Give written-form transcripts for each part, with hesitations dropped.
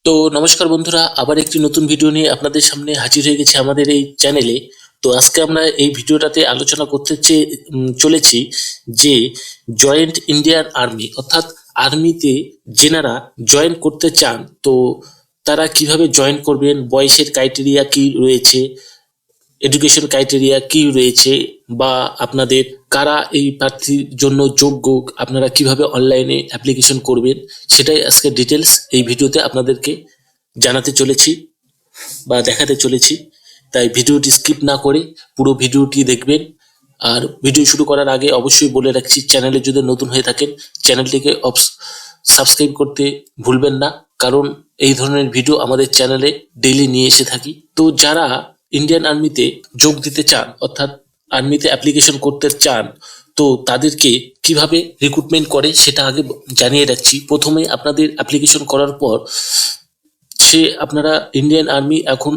তো নমস্কার বন্ধুরা, আবার একটি নতুন ভিডিও নিয়ে আপনাদের সামনে হাজির হয়ে গেছে আমাদের এই চ্যানেলে। তো আজকে আমরা এই ভিডিওটাতে আলোচনা করতে চলেছি যে জয়েন্ট ইন্ডিয়ান আর্মি অর্থাৎ আর্মিতে যেনারা জয়েন করতে চান, তো তারা কিভাবে জয়েন করবেন, বয়সের ক্রাইটেরিয়া কি রয়েছে, এডুকেশন ক্রাইটেরিয়া কি রয়েছে, বা আপনাদের কারা এই প্রার্থীর জন্য যোগ্য, আপনারা কিভাবে অনলাইনে অ্যাপ্লিকেশন করবেন, সেটাই আজকে ডিটেলস এই ভিডিওতে আপনাদেরকে জানাতে চলেছি বা দেখাতে চলেছি। তাই ভিডিওটি স্কিপ না করে পুরো ভিডিওটি দেখবেন। আর ভিডিও শুরু করার আগে অবশ্যই বলে রাখছি, চ্যানেলে যদি নতুন হয়ে থাকেন চ্যানেলটিকে সাবস্ক্রাইব করতে ভুলবেন না, কারণ এই ধরনের ভিডিও আমাদের চ্যানেলে ডেইলি নিয়ে এসে থাকি। তো যারা ইন্ডিয়ান আর্মিতে যোগ দিতে চান অর্থাৎ আর্মিতে অ্যাপ্লিকেশন করতে চান, তো তাদেরকে কিভাবে রিক্রুটমেন্ট করে সেটা আগে জানিয়ে রাখছি। প্রথমে আপনাদের অ্যাপ্লিকেশন করার পর আপনারা ইন্ডিয়ান আর্মি এখন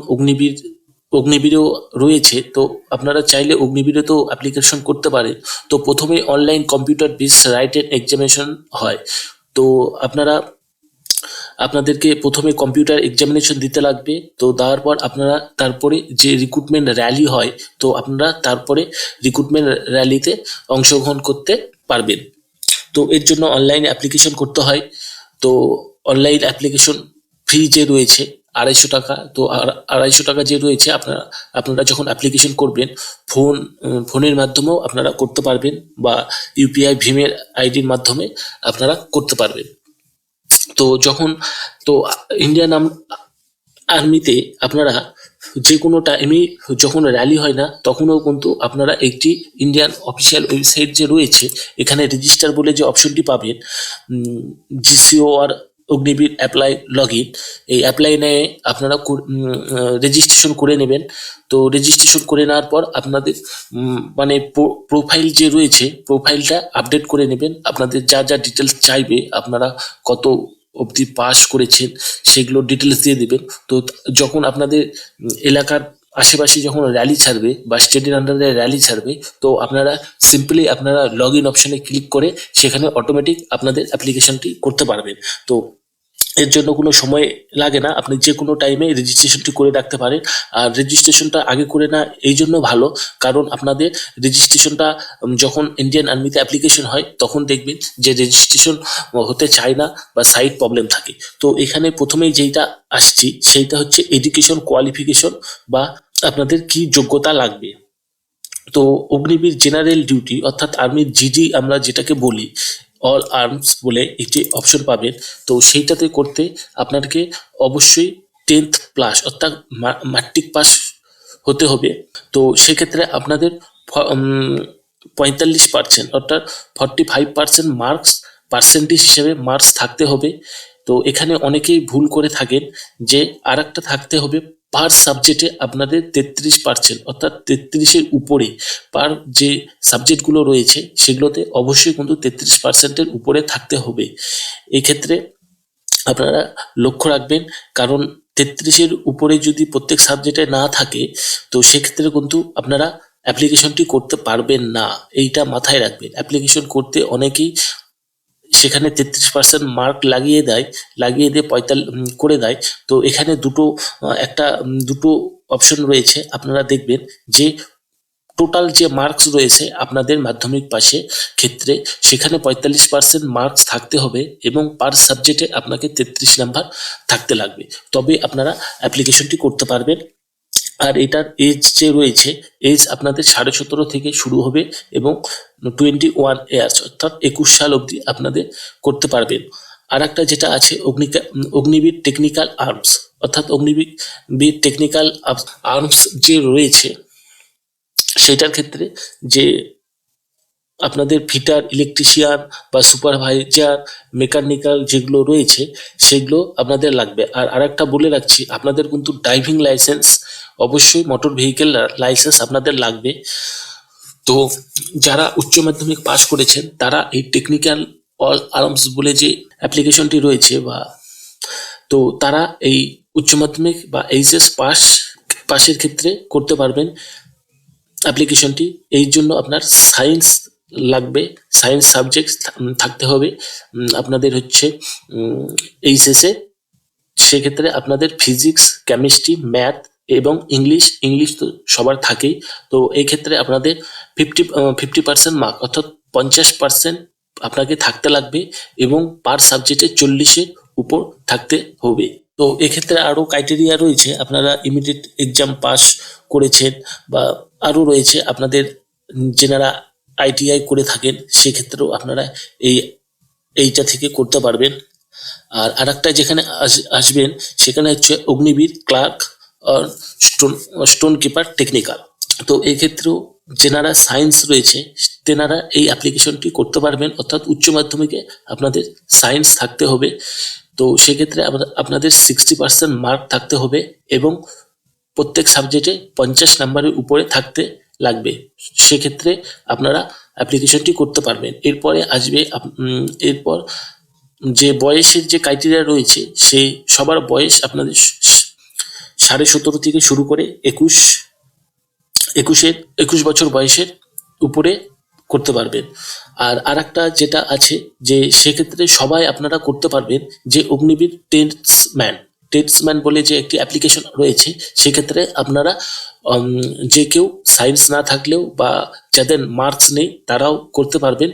অগ্নিবীরেও রয়েছে, তো আপনারা চাইলে অগ্নিবীরেতেও অ্যাপ্লিকেশন করতে পারেন। তো প্রথমে online computer based written examination হয়। তো আপনাদেরকে প্রথমে কম্পিউটার এক্সামিনেশন দিতে লাগবে। তো দেওয়ার পর আপনারা তারপরে যে রিক্রুটমেন্ট র্যালি হয়, তো আপনারা তারপরে রিক্রুটমেন্ট র্যালিতে অংশগ্রহণ করতে পারবেন। তো এর জন্য অনলাইনে অ্যাপ্লিকেশন করতে হয়। তো অনলাইন অ্যাপ্লিকেশন ফি যে রয়েছে 250 টাকা। তো 250 টাকা যে রয়েছে, আপনারা যখন অ্যাপ্লিকেশন করবেন ফোনের মাধ্যমেও আপনারা করতে পারবেন, বা ইউপিআই ভীমের আইডির মাধ্যমে আপনারা করতে পারবেন। তো তো ইন্ডিয়ান আর্মিতে আপনারা যে কোনো টাইমে যখন র্যালি হয় না, তখনও কিন্তু আপনারা একটি ইন্ডিয়ান অফিসিয়াল ওয়েবসাইট যে রয়েছে, এখানে রেজিস্টার বলে যে অপশনটি পাবেন, জিসিওআর অগ্নিবীর অ্যাপ্লাই লগ ইন, এই অ্যাপ্লাই নিয়ে আপনারা রেজিস্ট্রেশন করে নেবেন। তো রেজিস্ট্রেশন করে নেওয়ার পর আপনাদের মানে প্রোফাইল যে রয়েছে, প্রোফাইলটা আপডেট করে নেবেন। আপনাদের যা যা ডিটেলস চাইবে, আপনারা কত অবধি পাস করেছেন সেগুলো ডিটেলস দিয়ে দেবেন। তো যখন আপনাদের এলাকার আশেপাশে যখন র্যালি ছাড়বে বা স্টেটের আন্ডারে র্যালি ছাড়বে, তো আপনারা সিম্পলি আপনারা লগ ইন অপশনে ক্লিক করে সেখানে অটোমেটিক আপনাদের অ্যাপ্লিকেশনটি করতে পারবেন। তো এর জন্য কোনো সময় লাগে না, আপনি যে কোনো টাইমে রেজিস্ট্রেশনটি করে রাখতে পারেন। আর রেজিস্ট্রেশনটা আগে করে না এই জন্য ভালো, কারণ আপনাদের রেজিস্ট্রেশনটা যখন ইন্ডিয়ান আর্মিতে অ্যাপ্লিকেশন হয়, তখন দেখবেন যে রেজিস্ট্রেশন হতে চায় না বা সাইট প্রবলেম থাকে। তো এখানে প্রথমেই যেইটা আসছি সেইটা হচ্ছে এডুকেশন কোয়ালিফিকেশন, বা আপনাদের কি যোগ্যতা লাগবে। তো অগ্নিবীর জেনারেল ডিউটি অর্থাৎ আর্মির জিডি আমরা যেটাকে বলি, অল আর্মস বলে একটি অপশন পাবেন। তো সেইটাতে করতে আপনাকে অবশ্যই 10th প্লাস অর্থাৎ ম্যাট্রিক পাস হতে হবে। তো সেক্ষেত্রে আপনাদের 45% অর্থাৎ 45% মার্কস পার্সেন্টেজ হিসেবে মার্কস থাকতে হবে। তো এখানে অনেকেই ভুল করে থাকেন যে আর একটা থাকতে হবে পার সাবজেক্টে আপনাদের 33%, অর্থাৎ 33-এর উপরে পার যে সাবজেক্টগুলো রয়েছে সেগুলোতে অবশ্যই কিন্তু 33%-এর উপরে থাকতে হবে। এক্ষেত্রে আপনারা লক্ষ্য রাখবেন, কারণ 33-এর উপরে যদি প্রত্যেক সাবজেক্টে না থাকে, তো সেক্ষেত্রে কিন্তু আপনারা অ্যাপ্লিকেশনটি করতে পারবেন না। এইটা মাথায় রাখবেন। অ্যাপ্লিকেশন করতে অনেকেই সেখানে 33% মার্ক লাগিয়ে দিয়ে 45 করে দেয়। তো এখানে দুটো অপশন রয়েছে। আপনারা দেখবেন যে টোটাল যে মার্কস রয়েছে আপনাদের মাধ্যমিক পাশে ক্ষেত্রে, সেখানে 45% মার্কস থাকতে হবে এবং পার সাবজেক্টে আপনাকে 33 নাম্বার থাকতে লাগবে, তবে আপনারা অ্যাপ্লিকেশনটি করতে পারবেন। আর এটার এজ যে রয়েছে, এজ আপনাদের 17.5 থেকে শুরু হবে এবং 21 ইয়ার্স অর্থাৎ 21 সাল অবধি আপনাদের করতে পারবেন। আর একটা যেটা আছে অগ্নিবীর টেকনিক্যাল আর্মস, অর্থাৎ অগ্নিবীর টেকনিক্যাল আর্মস যে রয়েছে, সেটার ক্ষেত্রে যে আপনাদের ফিটার, ইলেকট্রিশিয়ান বা সুপারভাইজার, মেকানিক্যাল যেগুলো রয়েছে সেগুলো আপনাদের লাগবে। আর আরেকটা বলে রাখছি, আপনাদের কিন্তু ড্রাইভিং লাইসেন্স, অবশ্যই মোটর ভেহিকেল লাইসেন্স আপনাদের লাগবে। তো যারা উচ্চ মাধ্যমিক পাস করেছেন তারা এই টেকনিক্যাল অল আর্মস বলে যে অ্যাপ্লিকেশনটি রয়েছে, তো তারা এই উচ্চ মাধ্যমিক বা এইচএস পাশের ক্ষেত্রে করতে পারবেন অ্যাপ্লিকেশনটি। এই জন্য আপনার সায়েন্স লাগবে, সায়েন্স সাবজেক্ট থাকতে হবে আপনাদের হচ্ছে এইচএসে। সেক্ষেত্রে আপনাদের ফিজিক্স, কেমিস্ট্রি, ম্যাথ এবং ইংলিশ তো সবার থাকেই। তো এই ক্ষেত্রে আপনাদের 50% মার্ক অর্থাৎ 50% আপনাকে থাকতে লাগবে এবং পার সাবজেক্টে 40-এর উপর থাকতে হবে। তো এক্ষেত্রে আরও ক্রাইটেরিয়া রয়েছে, আপনারা ইমিডিয়েট এক্সাম পাস করেছেন বা আরও রয়েছে আপনাদের যেনারা ITI করে থাকেন সেক্ষেত্রেও আপনারা এইটা থেকে করতে পারবেন। আর আরেকটা যেখানে আসবেন সেখানে হচ্ছে অগ্নিবীর, ক্লার্ক আর স্টোন কিপার টেকনিক্যাল। তো এই ক্ষেত্রেও যেনারা সায়েন্স রয়েছে তেনারা এই অ্যাপ্লিকেশনটি করতে পারবেন, অর্থাৎ উচ্চ মাধ্যমিকে আপনাদের সায়েন্স থাকতে হবে। তো সেক্ষেত্রে আপনাদের 60% মার্ক থাকতে হবে এবং প্রত্যেক সাবজেক্টে 50 নাম্বারের উপরে থাকতে লাগবে। সেক্ষেত্রে আপনারা অ্যাপ্লিকেশনটি করতে পারবেন। এরপরে আসবে এরপর যে বয়সের যে ক্রাইটেরিয়া রয়েছে সেই সবার বয়স আপনাদের 17.5 থেকে শুরু করে 21 বছর বয়সের উপরে করতে পারবেন। আর আরেকটা যেটা আছে যে সেক্ষেত্রে সবাই আপনারা করতে পারবেন যে অগ্নিবীর টেস্টম্যান বলে যে একটি অ্যাপ্লিকেশন রয়েছে, সেক্ষেত্রে আপনারা যে কেউ সায়েন্স না থাকলেও বা যাদের মার্কস নেই তারাও করতে পারবেন।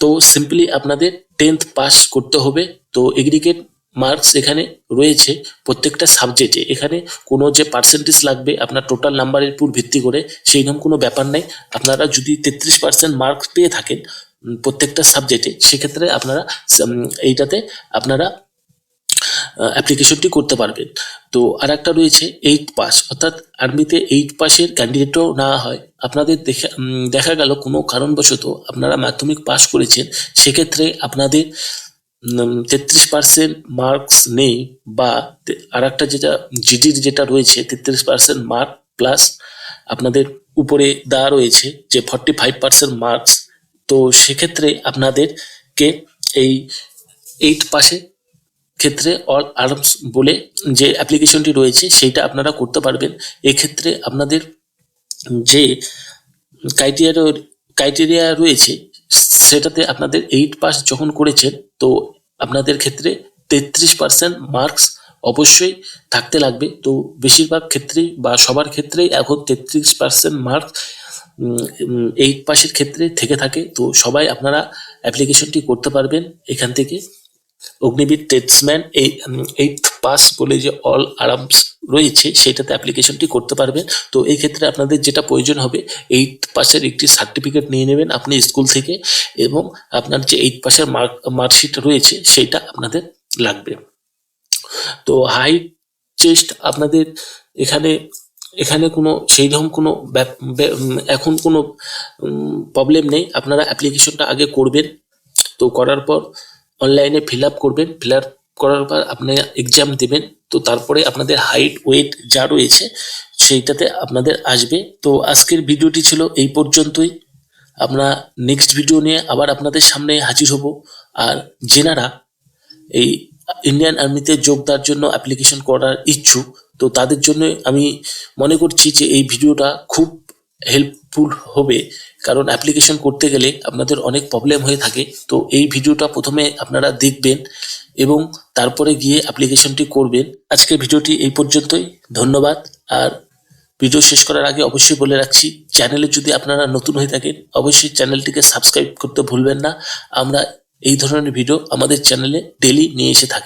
তো সিম্পলি আপনাদের 10th পাস করতে হবে। তো এগ্রিগেট মার্কস এখানে রয়েছে প্রত্যেকটা সাবজেক্টে, এখানে কোনো যে পার্সেন্টেজ লাগবে আপনার টোটাল নাম্বারের উপর ভিত্তি করে সেই রকম কোনো ব্যাপার নাই। আপনারা যদি 33% মার্কস পেয়ে থাকেন প্রত্যেকটা সাবজেক্টে সেক্ষেত্রে আপনারা এইটাতে আপনারা অ্যাপ্লিকেশনটি করতে পারবেন। তো আর একটা রয়েছে 8 পাস, অর্থাৎ আর্মিতে 8 পাসের ক্যান্ডিডেটও নেওয়া হয়। আপনাদের দেখা গেল কোনো কারণবশত আপনারা মাধ্যমিক পাস করেছেন, সেক্ষেত্রে আপনাদের 33% মার্কস নেই বা আর একটা যেটা জিডির যেটা রয়েছে 33% মার্ক প্লাস আপনাদের উপরে দেওয়া রয়েছে যে 45% মার্কস। তো সেক্ষেত্রে আপনাদেরকে এই 8 পাসে ক্ষেত্রে অল আর্মস বলে যে অ্যাপ্লিকেশনটি রয়েছে সেইটা আপনারা করতে পারবেন। এক্ষেত্রে আপনাদের যে ক্রাইটেরিয়া রয়েছে সেটাতে আপনাদের 8 পাস যখন করেছেন তো আপনাদের ক্ষেত্রে 33% মার্কস অবশ্যই থাকতে লাগবে। তো বেশিরভাগ ক্ষেত্রেই বা সবার ক্ষেত্রেই এখন 33% মার্কস 8 পাসের ক্ষেত্রে থেকে থাকে। তো সবাই আপনারা অ্যাপ্লিকেশনটি করতে পারবেন এখান থেকে। অগ্নিবীর টেস্টম্যান 8th পাস বলে যে অল আর্মস রয়েছে সেটাতে অ্যাপ্লিকেশনটি করতে পারবেন। তো এই ক্ষেত্রে আপনাদের যেটা প্রয়োজন হবে 8th পাসের একটি সার্টিফিকেট নিয়ে নেবেন আপনি স্কুল থেকে এবং আপনার যে 8 পাসের মার্কশিট রয়েছে সেইটা আপনাদের লাগবে। তো হাইট, চেস্ট আপনাদের এখানে কোনো সেই রকম কোনো এখন কোনো প্রবলেম নেই। আপনারা অ্যাপ্লিকেশনটা আগে করবেন, তো করার পর অনলাইনে ফিল আপ করবেন, ফিল আপ করার পর আপনি এক্সাম দেবেন। তো তারপরে আপনাদের হাইট ওয়েট যা রয়েছে সেইটাতে আপনাদের আসবে। তো আজকের ভিডিওটি ছিল এই পর্যন্তই। আমরা নেক্সট ভিডিও নিয়ে আবার আপনাদের সামনে হাজির হব। আর যেনারা এই ইন্ডিয়ান আর্মিতে যোগ দেওয়ার জন্য অ্যাপ্লিকেশন করার ইচ্ছুক তো তাদের জন্য আমি মনে করছি যে এই ভিডিওটা খুব হেল্পফুল হবে, কারণ অ্যাপ্লিকেশন করতে গেলে আপনাদের অনেক প্রবলেম হয়ে থাকে। তো এই ভিডিওটা প্রথমে আপনারা দেখবেন এবং তারপরে গিয়ে অ্যাপ্লিকেশনটি করবেন। আজকের ভিডিওটি এই পর্যন্তই, ধন্যবাদ। আর ভিডিও শেষ করার আগে অবশ্যই বলে রাখছি, চ্যানেলে যদি আপনারা নতুন হয়ে থাকেন অবশ্যই চ্যানেলটিকে সাবস্ক্রাইব করতে ভুলবেন না। আমরা এই ধরনের ভিডিও আমাদের চ্যানেলে ডেলি নিয়ে এসে থাকি।